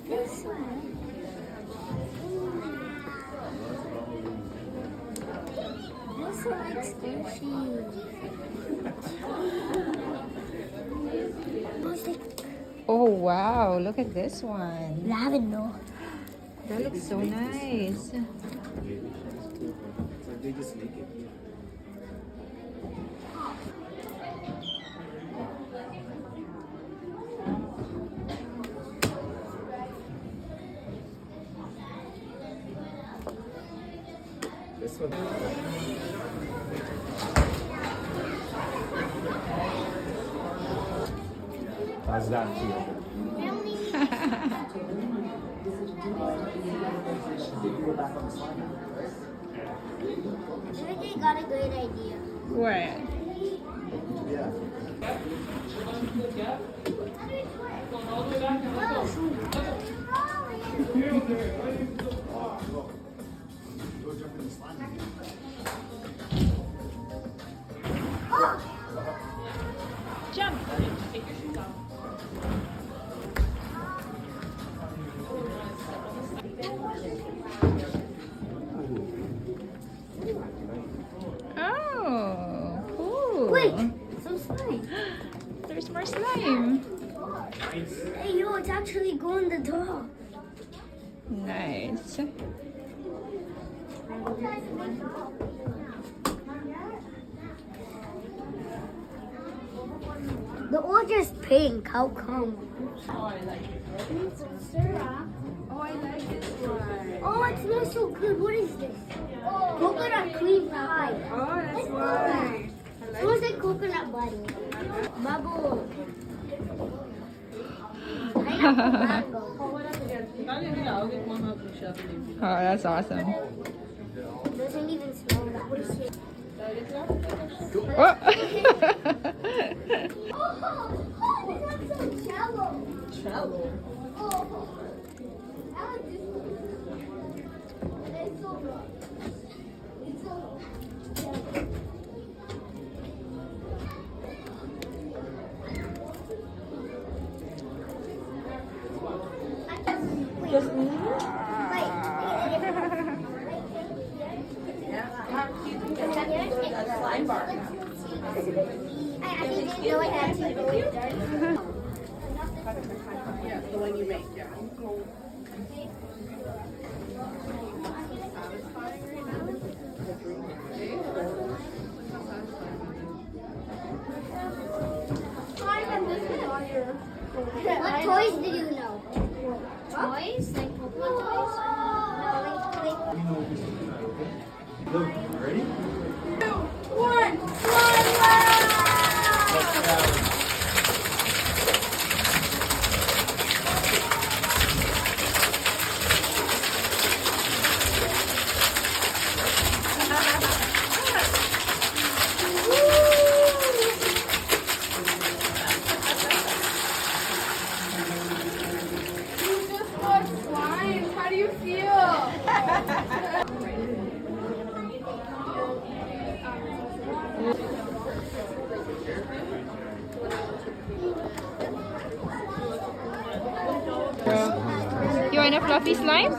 This one. This one looks squishy. Oh wow, look at this one. Lavender. That looks so nice. It's like they just make it. This one. How's that feel? I think they got a great idea. What? Yeah. Jump. Oh, cool. Wait, some slime. There's more slime. Hey, yo, it's actually going the door. Nice. The orange pink. How come? Oh, I like it. Syrup. Oh, I like this one. Oh, it smells so good. What is this? Coconut cream pie. Oh, that's why. It smells like coconut butter. Bubble. Pineapple mango. Oh, that's awesome. Doesn't even smell that. What is it? Oh. Oh, this one's so shallow. Shallow. Oh, I like this one. It's so good. It's so Just me? Slime bar. I didn't know I had to. Yeah, the one you make, yeah. What toys did you know? Toys? Like Pokemon toys? No, like Look, ready? 2, 1, slime How do you feel? You want a fluffy slime?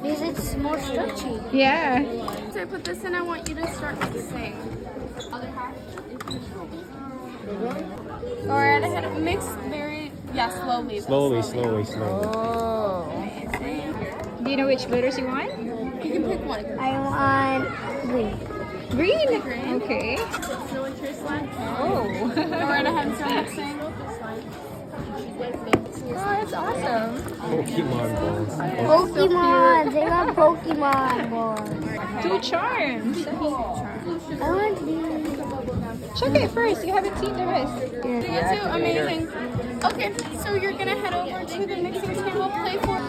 because it's more stretchy. Yeah. So I put this in, I want you to start mixing. Other half. Go right ahead. Mix very, slowly. Slowly. Oh. Do you know which glitters you want? You can pick one. I want green. Green. Okay. Still with your slime. Oh. Go right ahead and start mixing. Oh, that's awesome. Pokemon balls. Pokemon. They got Pokemon balls. 2 charms. I want these. Check it first. You haven't seen the rest. You too. Amazing. Okay, so you're gonna head over to the mixing table, play for.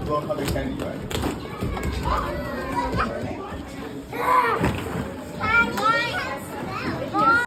Well, how they candy, right?